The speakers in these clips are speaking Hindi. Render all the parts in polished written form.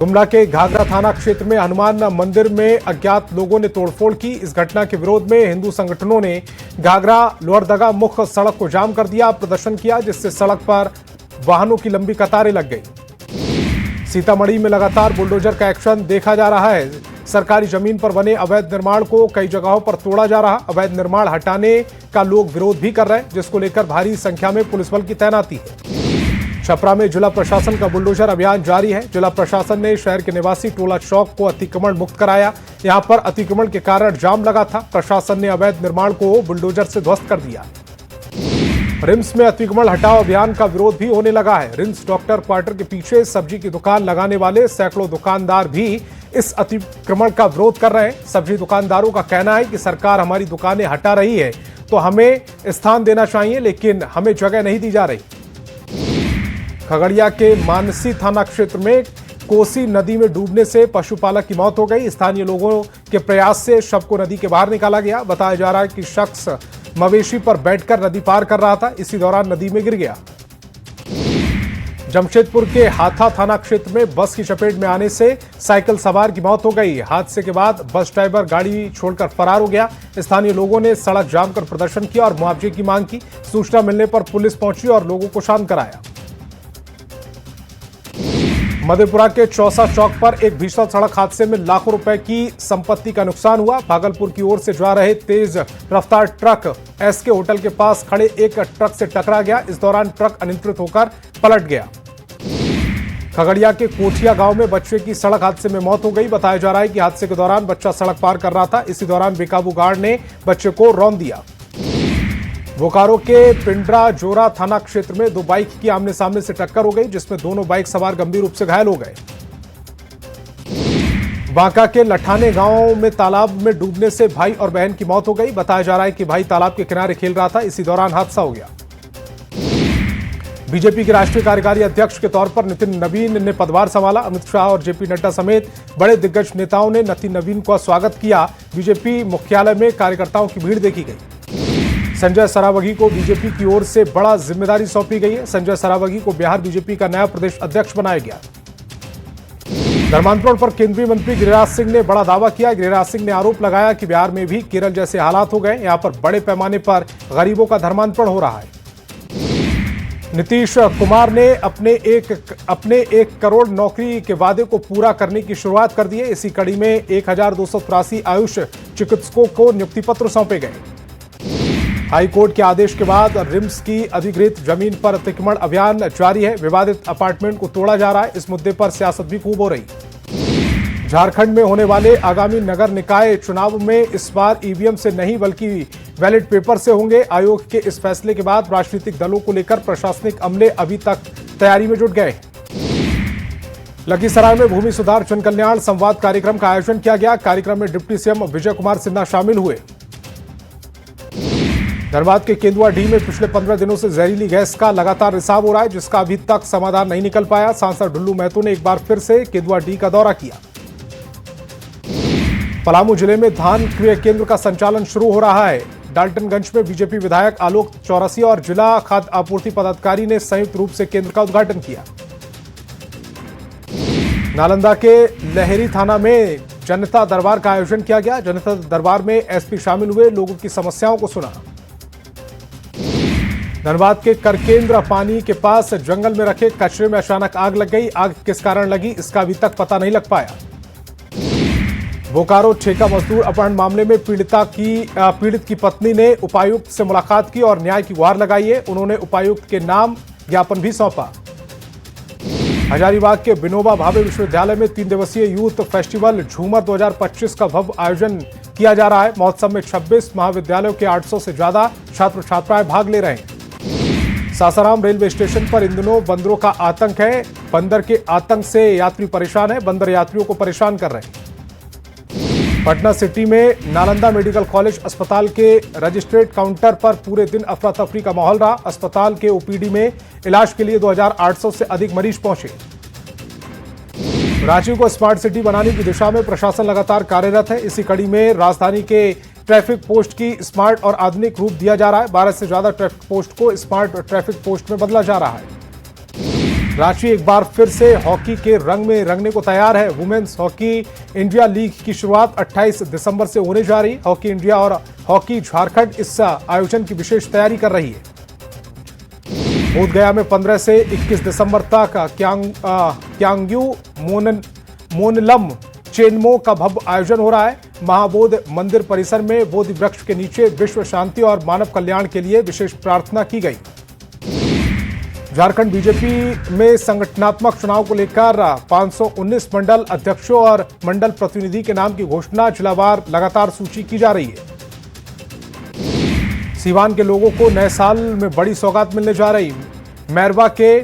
गुमला के घाघरा थाना क्षेत्र में हनुमान मंदिर में अज्ञात लोगों ने तोड़फोड़ की। इस घटना के विरोध में हिंदू संगठनों ने घाघरा लोहरदगा मुख्य सड़क को जाम कर दिया, प्रदर्शन किया, जिससे सड़क पर वाहनों की लंबी कतारें लग गई। सीतामढ़ी में लगातार बुलडोजर का एक्शन देखा जा रहा है। सरकारी जमीन पर बने अवैध निर्माण को कई जगहों पर तोड़ा जा रहा। अवैध निर्माण हटाने का लोग विरोध भी कर रहे हैं, जिसको लेकर भारी संख्या में पुलिस बल की तैनाती है। छपरा में जिला प्रशासन का बुलडोजर अभियान जारी है। जिला प्रशासन ने शहर के निवासी टोला चौक को अतिक्रमण मुक्त कराया। यहां पर अतिक्रमण के कारण जाम लगा था। प्रशासन ने अवैध निर्माण को बुलडोजर से ध्वस्त कर दिया। रिम्स में अतिक्रमण हटाओ अभियान का विरोध भी होने लगा है। रिम्स डॉक्टर क्वार्टर के पीछे सब्जी की दुकान लगाने वाले सैकड़ों दुकानदार भी इस अतिक्रमण का विरोध कर रहे हैं। सब्जी दुकानदारों का कहना है कि सरकार हमारी दुकानें हटा रही है तो हमें स्थान देना चाहिए, लेकिन हमें जगह नहीं दी जा रही। खगड़िया के मानसी थाना क्षेत्र में कोसी नदी में डूबने से पशुपालक की मौत हो गई। स्थानीय लोगों के प्रयास से शव को नदी के बाहर निकाला गया। बताया जा रहा है कि शख्स मवेशी पर बैठकर नदी पार कर रहा था, इसी दौरान नदी में गिर गया। जमशेदपुर के हाथा थाना क्षेत्र में बस की चपेट में आने से साइकिल सवार की मौत हो गई। हादसे के बाद बस ड्राइवर गाड़ी छोड़कर फरार हो गया। स्थानीय लोगों ने सड़क जाम कर प्रदर्शन किया और मुआवजे की मांग की। सूचना मिलने पर पुलिस पहुंची और लोगों को शांत कराया। मधेपुरा के चौसा चौक पर एक भीषण सड़क हादसे में लाखों रुपए की संपत्ति का नुकसान हुआ। भागलपुर की ओर से जा रहे तेज रफ्तार ट्रक एसके होटल के पास खड़े एक ट्रक से टकरा गया। इस दौरान ट्रक अनियंत्रित होकर पलट गया। खगड़िया के कोठिया गांव में बच्चे की सड़क हादसे में मौत हो गई। बताया जा रहा है कि हादसे के दौरान बच्चा सड़क पार कर रहा था। इसी दौरान बेकाबू गार्ड ने बच्चे को रौंद दिया। बोकारो के पिंडरा जोरा थाना क्षेत्र में दो बाइक की आमने सामने से टक्कर हो गई, जिसमें दोनों बाइक सवार गंभीर रूप से घायल हो गए। बांका के लठाने गांव में तालाब में डूबने से भाई और बहन की मौत हो गई। बताया जा रहा है कि भाई तालाब के किनारे खेल रहा था, इसी दौरान हादसा हो गया। बीजेपी के राष्ट्रीय कार्यकारी अध्यक्ष के तौर पर नितिन नवीन ने पदभार संभाला। अमित शाह और जेपी नड्डा समेत बड़े दिग्गज नेताओं ने नितिन नवीन का स्वागत किया। बीजेपी मुख्यालय में कार्यकर्ताओं की भीड़ देखी गई। संजय सरावगी को बीजेपी की ओर से बड़ा जिम्मेदारी सौंपी गई है। संजय सरावगी को बिहार बीजेपी का नया प्रदेश अध्यक्ष बनाया गया। धर्मांतरण पर केंद्रीय मंत्री गिरिराज सिंह ने बड़ा दावा किया। गिरिराज सिंह ने आरोप लगाया कि बिहार में भी केरल जैसे हालात हो गए। यहां पर बड़े पैमाने पर गरीबों का धर्मांतरण हो रहा है। नीतीश कुमार ने अपने एक करोड़ नौकरी के वादे को पूरा करने की शुरुआत कर दी है। इसी कड़ी में 1283 आयुष चिकित्सकों को नियुक्ति पत्र सौंपे गए। हाईकोर्ट के आदेश के बाद रिम्स की अधिग्रहित जमीन पर अतिक्रमण अभियान जारी है। विवादित अपार्टमेंट को तोड़ा जा रहा है। इस मुद्दे पर सियासत भी खूब हो रही। झारखंड में होने वाले आगामी नगर निकाय चुनाव में इस बार ईवीएम से नहीं बल्कि बैलेट पेपर से होंगे। आयोग के इस फैसले के बाद राजनीतिक दलों को लेकर प्रशासनिक अमले अभी तक तैयारी में जुट गए। लखीसराय में भूमि सुधार जन कल्याण संवाद कार्यक्रम का आयोजन किया गया। कार्यक्रम में डिप्टी सीएम विजय कुमार सिन्हा शामिल हुए। धनबाद के केंदुआडीह में पिछले 15 दिनों से जहरीली गैस का लगातार रिसाव हो रहा है, जिसका अभी तक समाधान नहीं निकल पाया। सांसद ढुल्लू महतो ने एक बार फिर से केंदुआडीह का दौरा किया। पलामू जिले में धान क्रय केंद्र का संचालन शुरू हो रहा है। डाल्टनगंज में बीजेपी विधायक आलोक चौरसिया और जिला खाद्य आपूर्ति पदाधिकारी ने संयुक्त रूप से केंद्र का उद्घाटन किया। नालंदा के लहेरी थाना में जनता दरबार का आयोजन किया गया। जनता दरबार में एसपी शामिल हुए, लोगों की समस्याओं को सुना। धनबाद के करकेंद्र पानी के पास जंगल में रखे कचरे में अचानक आग लग गई। आग किस कारण लगी, इसका अभी तक पता नहीं लग पाया। बोकारो ठेका मजदूर अपहरण मामले में पीड़ित की पत्नी ने उपायुक्त से मुलाकात की और न्याय की गुहार लगाई है। उन्होंने उपायुक्त के नाम ज्ञापन भी सौंपा। हजारीबाग के विनोबा भावे विश्वविद्यालय में 3 दिवसीय यूथ फेस्टिवल झूमर 2025 का भव्य आयोजन किया जा रहा है। महोत्सव में 26 महाविद्यालयों के 800 से ज्यादा छात्र छात्राएं भाग ले रहे हैं। सासाराम रेलवे स्टेशन पर इन दिनों बंदरों का आतंक है। बंदर के आतंक से यात्री परेशान है। बंदर यात्रियों को परेशान कर रहे हैं। पटना सिटी में नालंदा मेडिकल कॉलेज अस्पताल के रजिस्ट्रेट काउंटर पर पूरे दिन अफरा तफरी का माहौल रहा। अस्पताल के ओपीडी में इलाज के लिए 2800 से अधिक मरीज पहुंचे। रांची को स्मार्ट सिटी बनाने की दिशा में प्रशासन लगातार कार्यरत है। इसी कड़ी में राजधानी के ट्रैफिक पोस्ट की स्मार्ट और आधुनिक रूप दिया जा रहा है। 12 से ज्यादा ट्रैफिक पोस्ट को स्मार्ट ट्रैफिक पोस्ट में बदला जा रहा है। रांची एक बार फिर से हॉकी के रंग में रंगने को तैयार है। वुमेन्स हॉकी इंडिया लीग की शुरुआत 28 दिसंबर से होने जा रही। हॉकी इंडिया और हॉकी झारखंड इस आयोजन की विशेष तैयारी कर रही है। बोधगया में 15 से 21 दिसंबर तक क्यांग्यू मोनलम चेनमो का भव्य आयोजन हो रहा है। महाबोध मंदिर परिसर में बोधि वृक्ष के नीचे विश्व शांति और मानव कल्याण के लिए विशेष प्रार्थना की गई। झारखंड बीजेपी में संगठनात्मक चुनाव को लेकर 519 मंडल अध्यक्षों और मंडल प्रतिनिधि के नाम की घोषणा जिलावार लगातार सूची की जा रही है। सीवान के लोगों को नए साल में बड़ी सौगात मिलने जा रही। मैरवा के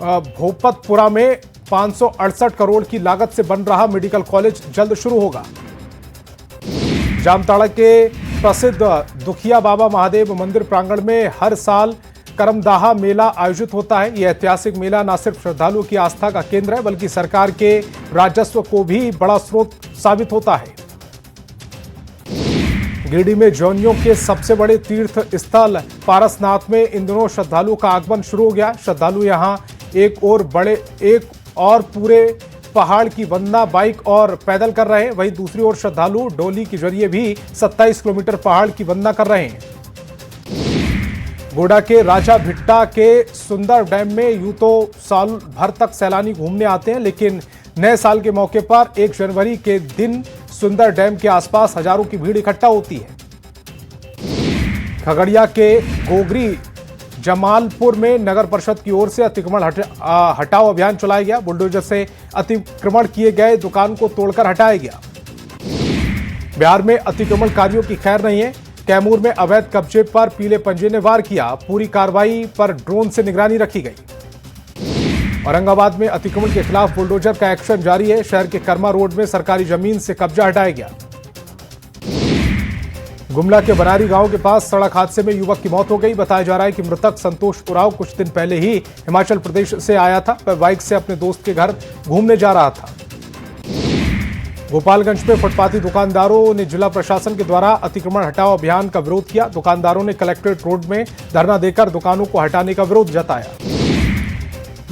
भोपतपुरा में 568 करोड़ की लागत से बन रहा मेडिकल कॉलेज जल्द शुरू होगा। जामताड़ा के प्रसिद्ध दुखिया बाबा महादेव मंदिर प्रांगण में हर साल करमदाहा मेला आयोजित होता है। यह ऐतिहासिक मेला न सिर्फ श्रद्धालुओं की आस्था का केंद्र है, बल्कि सरकार के राजस्व को भी बड़ा स्रोत साबित होता है। गिरिडीह में जैनियों के सबसे बड़े तीर्थ स्थल पारसनाथ में इन दिनों श्रद्धालुओं का आगमन शुरू हो गया। श्रद्धालु यहां एक और पूरे पहाड़ की वंदना बाइक और पैदल कर रहे हैं। वहीं दूसरी ओर श्रद्धालु डोली के जरिए भी 27 किलोमीटर पहाड़ की वंदना कर रहे हैं। गोडा के राजा भिट्टा के सुंदर डैम में यूं तो साल भर तक सैलानी घूमने आते हैं, लेकिन नए साल के मौके पर 1 जनवरी के दिन सुंदर डैम के आसपास हजारों की भीड़ इकट्ठा होती है। खगड़िया के गोगरी जमालपुर में नगर परिषद की ओर से अतिक्रमण हटाओ अभियान चलाया गया। बुलडोजर से अतिक्रमण किए गए दुकान को तोड़कर हटाया गया। बिहार में अतिक्रमणकारियों की खैर नहीं है। कैमूर में अवैध कब्जे पर पीले पंजे ने वार किया। पूरी कार्रवाई पर ड्रोन से निगरानी रखी गई। औरंगाबाद में अतिक्रमण के खिलाफ बुलडोजर का एक्शन जारी है। शहर के कर्मा रोड में सरकारी जमीन से कब्जा हटाया गया। गुमला के बनारी गांव के पास सड़क हादसे में युवक की मौत हो गई। बताया जा रहा है कि मृतक संतोष उराव कुछ दिन पहले ही हिमाचल प्रदेश से आया था। वह बाइक से अपने दोस्त के घर घूमने जा रहा था। गोपालगंज में फुटपाथी दुकानदारों ने जिला प्रशासन के द्वारा अतिक्रमण हटाओ अभियान का विरोध किया। दुकानदारों ने कलेक्ट्रेट रोड में धरना देकर दुकानों को हटाने का विरोध जताया।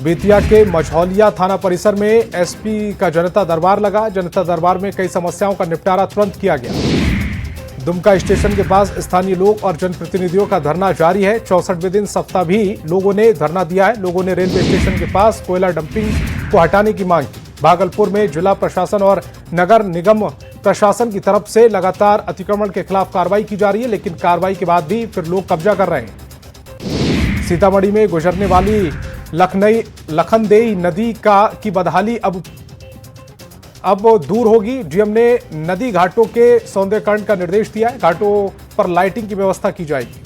बेतिया के मझौलिया थाना परिसर में एसपी का जनता दरबार लगा। जनता दरबार में कई समस्याओं का निपटारा तुरंत किया गया। दुमका स्टेशन के पास स्थानीय लोग और जनप्रतिनिधियों का धरना जारी है। 64वें दिन सप्ताह भी लोगों ने धरना दिया है। लोगों ने रेलवे स्टेशन के पास कोयला डंपिंग को हटाने की मांग की। भागलपुर में जिला प्रशासन और नगर निगम प्रशासन की तरफ से लगातार अतिक्रमण के खिलाफ कार्रवाई की जा रही है, लेकिन कार्रवाई के बाद भी फिर लोग कब्जा कर रहे हैं। सीतामढ़ी में गुजरने वाली लखनदेई नदी की बदहाली अब दूर होगी। डीएम ने नदी घाटों के सौंदर्यीकरण का निर्देश दिया है। घाटों पर लाइटिंग की व्यवस्था की जाएगी।